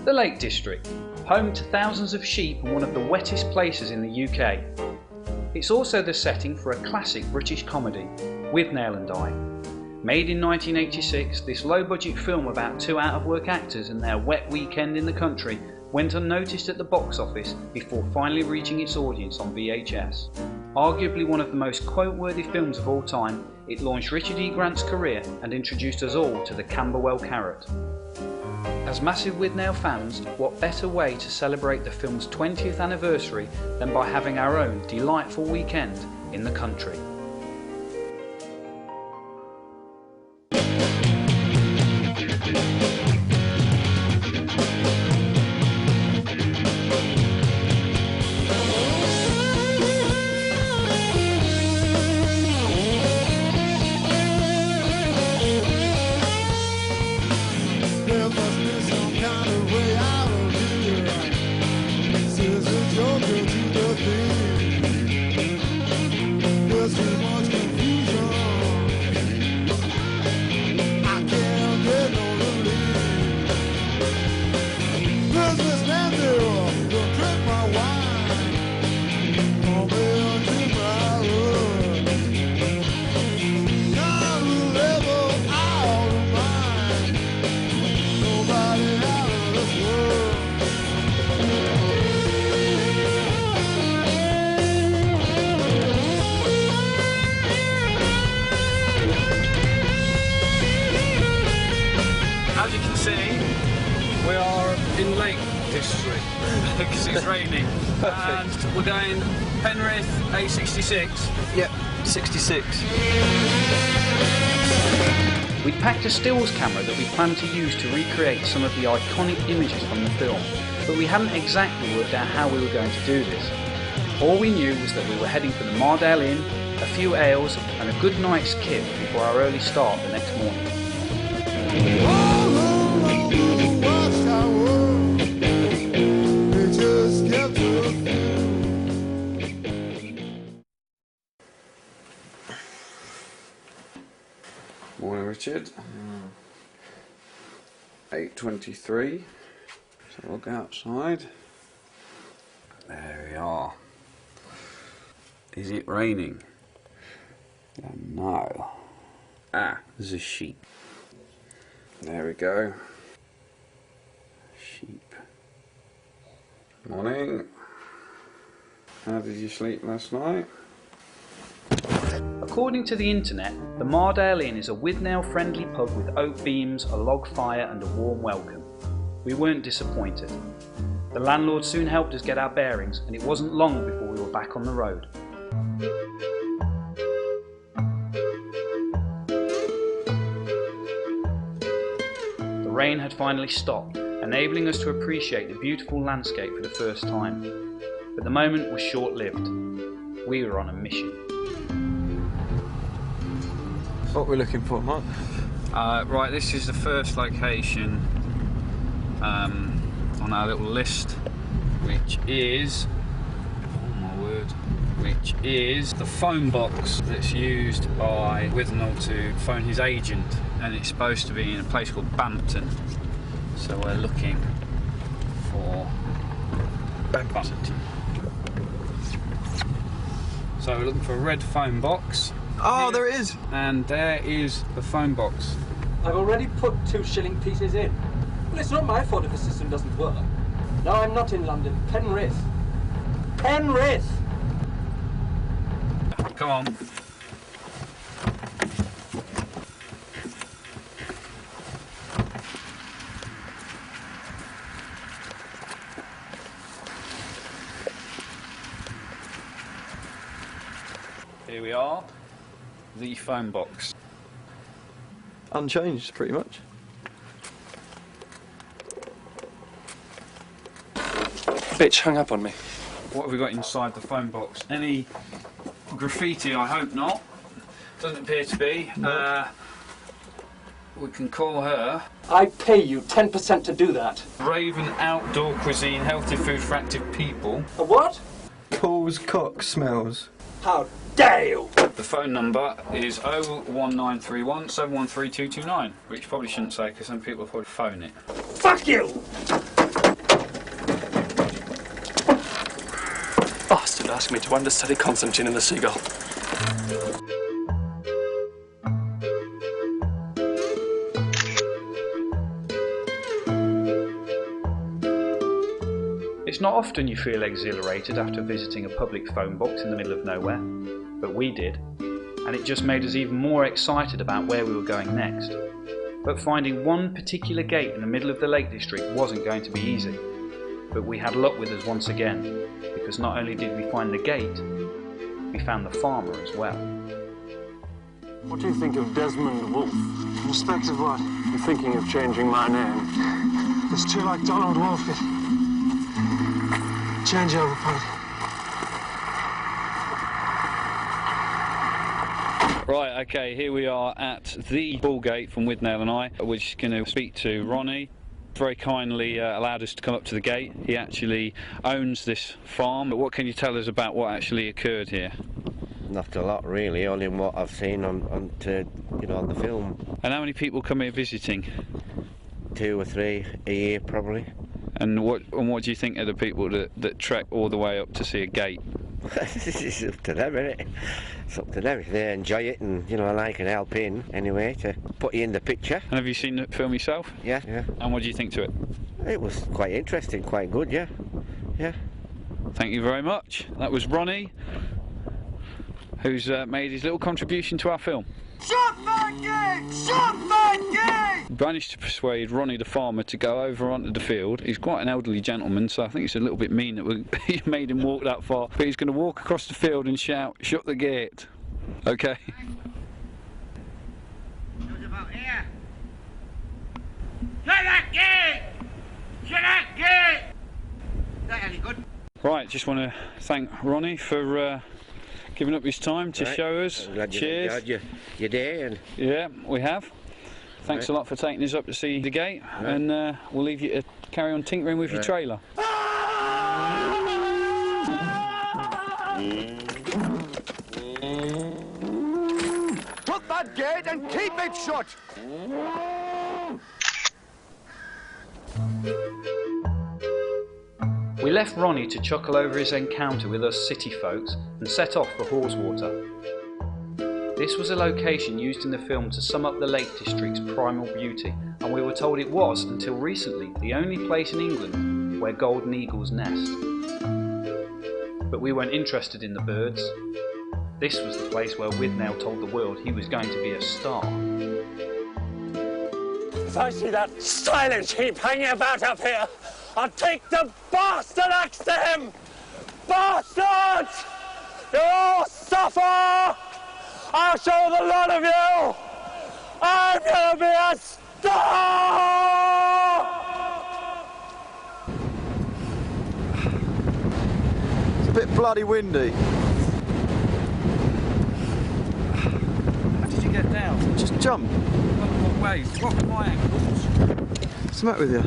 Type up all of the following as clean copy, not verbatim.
The Lake District, home to thousands of sheep and one of the wettest places in the UK. It's also the setting for a classic British comedy, Withnail and I. Made in 1986, this low-budget film about two out-of-work actors and their wet weekend in the country went unnoticed at the box office before finally reaching its audience on VHS. Arguably one of the most quote-worthy films of all time, it launched Richard E. Grant's career and introduced us all to the Camberwell carrot. As massive Withnail fans, what better way to celebrate the film's 20th anniversary than by having our own delightful weekend in the country. As you can see, we are in Lake District because it's raining. And we're going Penrith A66. Yep, 66. We packed a stills camera that we planned to use to recreate some of the iconic images from the film, but we hadn't exactly worked out how we were going to do this. All we knew was that we were heading for the Mardale Inn, a few ales and a good night's kip before our early start the next morning. Morning, Richard. 8:23. So we'll go outside. There we are. Is it raining? No. Ah, there's a sheep. There we go. Sheep. Morning. How did you sleep last night? According to the internet, the Mardale Inn is a Withnail-friendly pub with oak beams, a log fire and a warm welcome. We weren't disappointed. The landlord soon helped us get our bearings, and it wasn't long before we were back on the road. The rain had finally stopped, enabling us to appreciate the beautiful landscape for the first time. But the moment was short-lived. We were on a mission. What we're looking for, Mark? Right, this is the first location on our little list, which is, oh my word, which is the phone box that's used by Withnail to phone his agent, and it's supposed to be in a place called Bampton. So we're looking for Bampton. So we're looking for a red phone box. Oh, there it is! And there is the phone box. I've already put 2 shilling pieces in. Well, it's not my fault if the system doesn't work. No, I'm not in London. Penrith. Penrith! Come on. Here we are. The phone box. Unchanged, pretty much. Bitch hung up on me. What have we got inside the phone box? Any graffiti? I hope not. Doesn't appear to be. No. We can call her I pay you 10% to do that. Raven Outdoor Cuisine, healthy food for active people. A what? Calls cock smells. How dare you! The phone number is 01931 713 229, which probably shouldn't say because some people will probably phone it. Fuck you! and ask me to understudy Constantine and the Seagull. It's not often you feel exhilarated after visiting a public phone box in the middle of nowhere, but we did, and it just made us even more excited about where we were going next. But finding one particular gate in the middle of the Lake District wasn't going to be easy, but we had luck with us once again, because not only did we find the gate, we found the farmer as well. What do you think of Desmond Wolfe? In respect of what? I'm thinking of changing my name. It's too like Donald Wolfe. Change over, Pod. Right, okay, here we are at the bull gate from Withnail and I. We're just going to speak to Ronnie. Very kindly allowed us to come up to the gate. He actually owns this farm. But what can you tell us about what actually occurred here? Not a lot, really, only what I've seen on the film. And how many people come here visiting? 2 or 3 a year, probably. And what do you think of the people that trek all the way up to see a gate? It's up to them, isn't it? It's up to them. If they enjoy it and, I can help in anyway to put you in the picture. And have you seen the film yourself? Yeah. And what do you think to it? It was quite interesting, quite good, yeah. Thank you very much. That was Ronnie, who's made his little contribution to our film. Shut that gate! Shut that gate! Managed to persuade Ronnie the farmer to go over onto the field. He's quite an elderly gentleman, so I think it's a little bit mean that we made him walk that far. But he's going to walk across the field and shout, "Shut the gate." Okay. Who's about here? Shut that gate! Shut that gate! Is that any good? Right, just want to thank Ronnie for giving up his time to show us. Cheers. Your day. And yeah, we have. Thanks a lot for taking us up to see the gate, and we'll leave you to carry on tinkering with your trailer. Put that gate and keep it shut! We left Ronnie to chuckle over his encounter with us city folks and set off for Haweswater. This was a location used in the film to sum up the Lake District's primal beauty, and we were told it was, until recently, the only place in England where golden eagles nest. But we weren't interested in the birds. This was the place where Withnail told the world he was going to be a star. If I see that silent heap hanging about up here, I'll take the bastard axe to him! Bastards! You all suffer! I'll show the lot of you! I'm gonna be a star! It's a bit bloody windy. How did you get down? Just jump. What way? What are my ankles? What's the matter with you?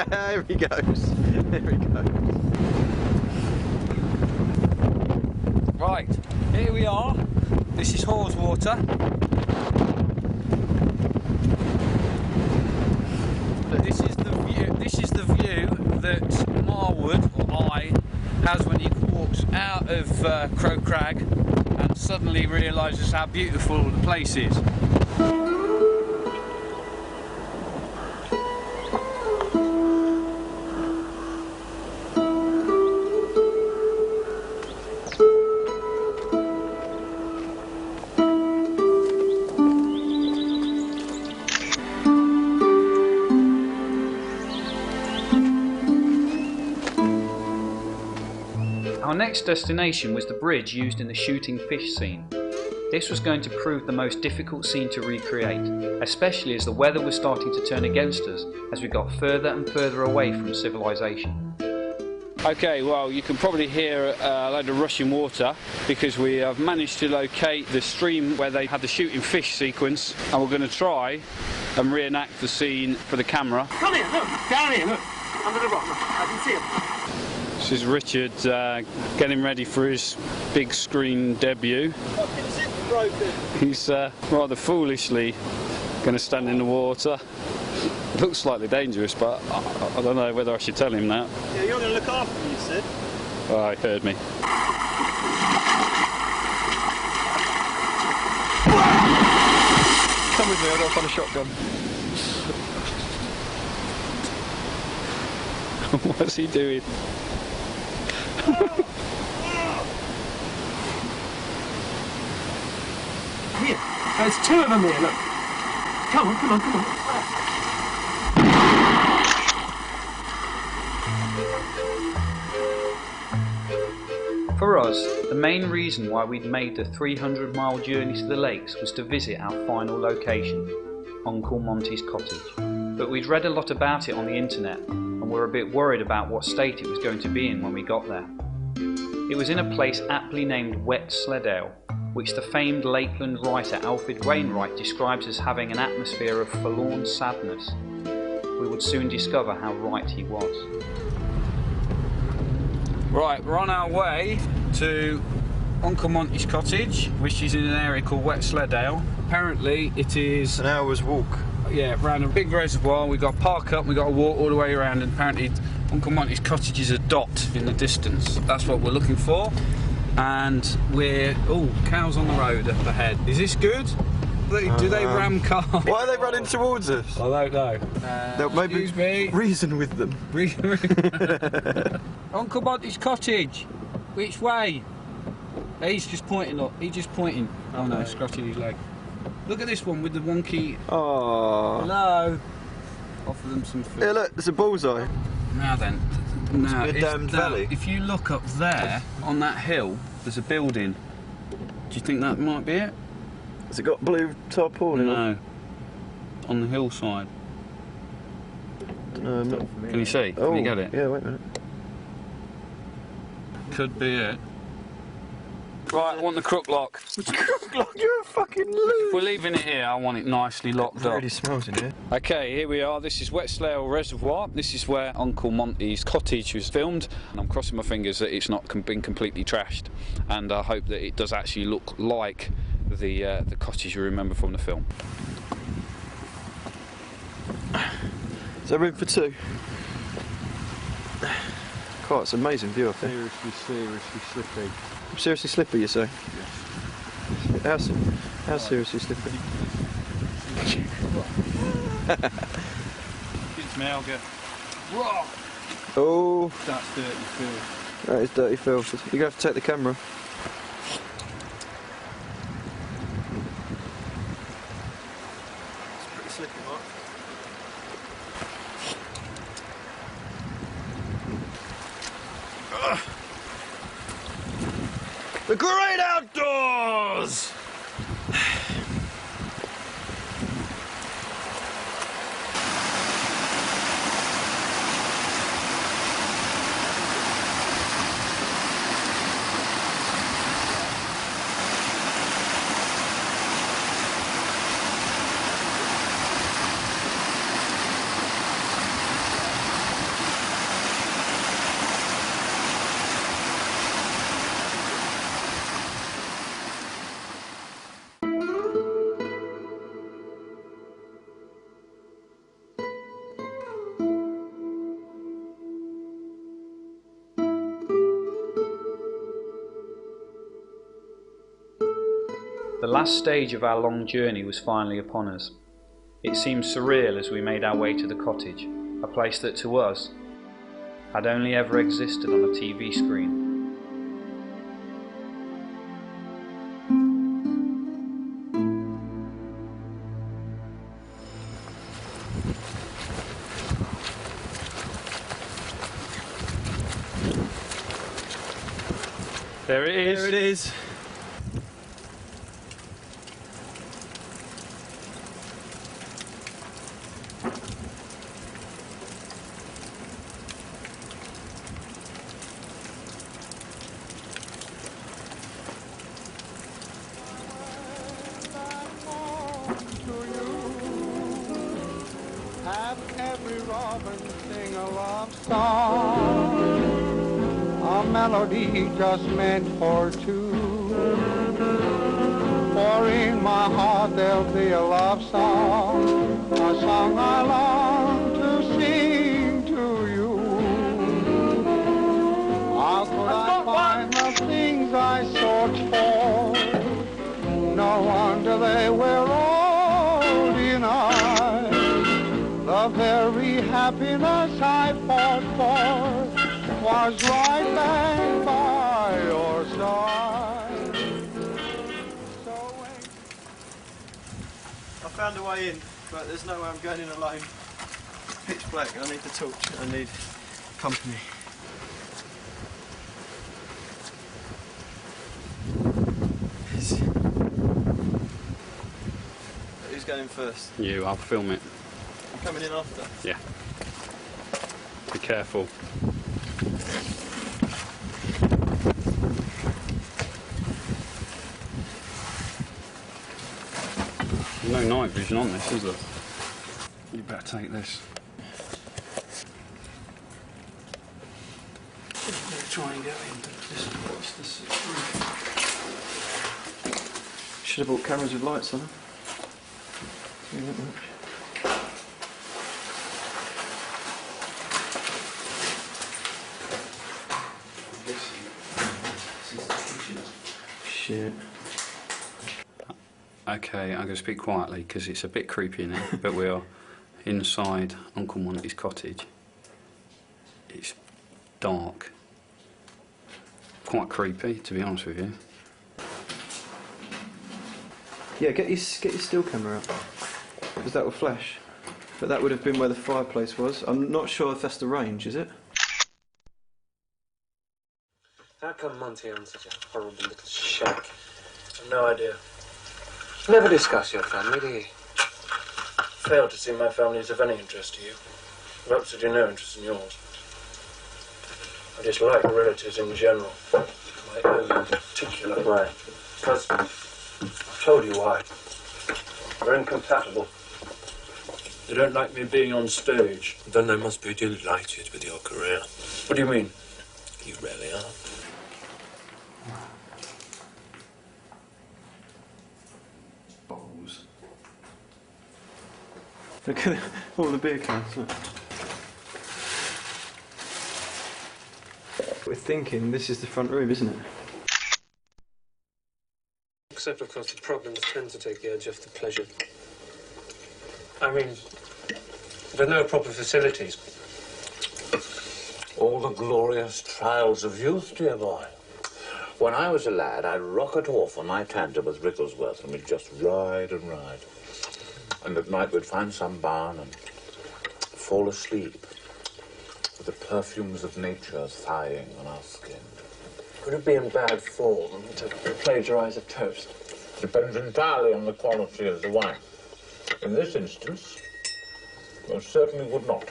There he goes. There he goes. Right, here we are. This is Haweswater. This is the view. This is the view that Marwood, or I, has when he walks out of Crow Crag and suddenly realises how beautiful the place is. Our next destination was the bridge used in the shooting fish scene. This was going to prove the most difficult scene to recreate, especially as the weather was starting to turn against us as we got further and further away from civilization. Okay, well, you can probably hear a load of rushing water because we have managed to locate the stream where they had the shooting fish sequence, and we're going to try and reenact the scene for the camera. Come here, look, down here, look, under the rock, look, I can see him. This is Richard getting ready for his big screen debut. He's rather foolishly going to stand in the water. It looks slightly dangerous, but I don't know whether I should tell him that. Yeah, you're going to look after me, you said. Oh, he heard me. Come with me, I've got to find a shotgun. What's he doing? Here, there's two of them here, look. Come on, come on, come on. For us, the main reason why we'd made the 300-mile journey to the lakes was to visit our final location, Uncle Monty's cottage. But we'd read a lot about it on the internet and were a bit worried about what state it was going to be in when we got there. It was in a place aptly named Withnail, which the famed Lakeland writer Alfred Wainwright describes as having an atmosphere of forlorn sadness. We would soon discover how right he was. Right, we're on our way to Uncle Monty's cottage, which is in an area called Withnail. Apparently it is An hour's walk. yeah, around a big reservoir. We've got to park up and we've got to walk all the way around, and apparently Uncle Monty's cottage is a dot in the distance. That's what we're looking for. And we're... oh, cows on the road up ahead. Is this good? Do they ram cars? Why are they running towards us? I don't know. Maybe excuse me. reason with them. Uncle Monty's cottage. Which way? He's just pointing up. He's just pointing. Oh no, scratching his leg. Look at this one with the wonky... Oh. Hello. Offer them some food. Yeah, look, there's a bullseye. Now then. Now, It's a damned valley. if you look up there, on that hill, there's a building. Do you think that might be it? Has it got blue tarpaulin on? No. On the hillside. No, I'm not. Can you see? Oh, Can you get it? yeah, wait a minute. Could be it. Right, I want the crook lock. Crook lock, you're a fucking loser. If we're leaving it here, I want it nicely locked It up. really smells in here. Okay, here we are. This is Withnail Reservoir. This is where Uncle Monty's cottage was filmed. And I'm crossing my fingers that it's not been completely trashed. And I hope that it does actually look like the cottage you remember from the film. Is there room for two? God, it's an amazing view up there. Seriously slippy. Seriously slippy, you say? Yes. How seriously slippy? Kids may all get... Whoa! Oh, That's dirty filth. that is dirty filth. You're going to have to take the camera. It's pretty slippy, Mark. The great outdoors! The last stage of our long journey was finally upon us. It seemed surreal as we made our way to the cottage, a place that to us had only ever existed on a TV screen. There it is. There it is. Have every robin sing a love song, a melody just meant for two. For in my heart that there'll be a love song, a song I long to sing to you. How could I find the things I sought for? No wonder they were all denied. The very happiness I fought for was right back by your side. I found a way in, but there's no way I'm going in alone. It's pitch black and I need the torch and I need company. Who's going first? You, I'll film it. I'm coming in after. Yeah. Be careful. There's no night vision on this, is there? You better take this. Try and get into this. What's this? Should have bought cameras with lights on them. Shit. Okay, I'm going to speak quietly because it's a bit creepy in here, but we are inside Uncle Monty's cottage. It's dark. Quite creepy, to be honest with you. Yeah, get your still camera out, because that will flash. But that would have been where the fireplace was. I'm not sure if that's the range, is it? How come Monty owns such a horrible little shack? I've no idea. Never discuss your family, do you? Fail to see my family is of any interest to you. I've absolutely no interest in yours. I dislike relatives in general. My own in particular. Why? Because I've told you why. We're incompatible. They don't like me being on stage. Then they must be delighted with your career. What do you mean? You really are. Bowls. Look at all the beer cans. Look. We're thinking this is the front room, isn't it? Except, of course, the problems tend to take the edge off the pleasure. I mean, there are no proper facilities. All the glorious trials of youth, dear boy. When I was a lad, I'd rocket off on my tandem with Wrigglesworth, and we'd just ride and ride. And at night we'd find some barn and fall asleep with the perfumes of nature sighing on our skin. Could it be in bad form to plagiarize a toast? Depends entirely on the quality of the wine. In this instance, most certainly would not.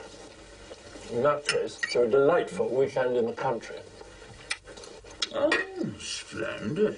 In that case, it's a delightful weekend in the country. Oh, splendid.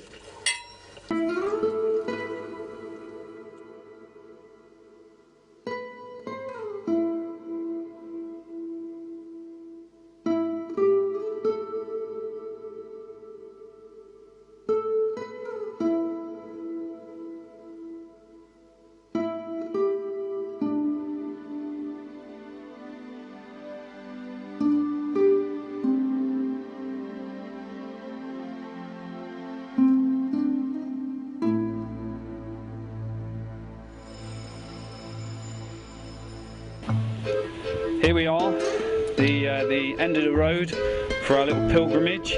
Here we are, the end of the road for our little pilgrimage.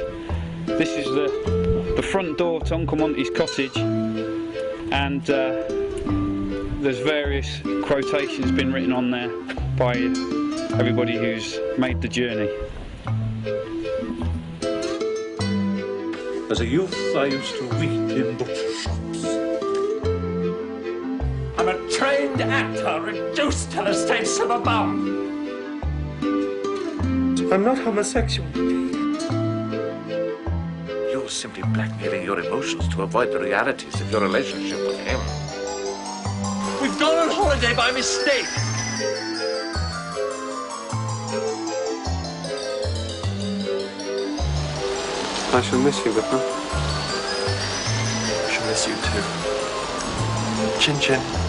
This is the front door to Uncle Monty's cottage, and there's various quotations been written on there by everybody who's made the journey. As a youth, I used to read in butcher shops. I'm a trained actor reduced to the states of a bum. I'm not homosexual. You're simply blackmailing your emotions to avoid the realities of your relationship with him. We've gone on holiday by mistake. I shall miss you, Whitman. I shall miss you too. Chin chin.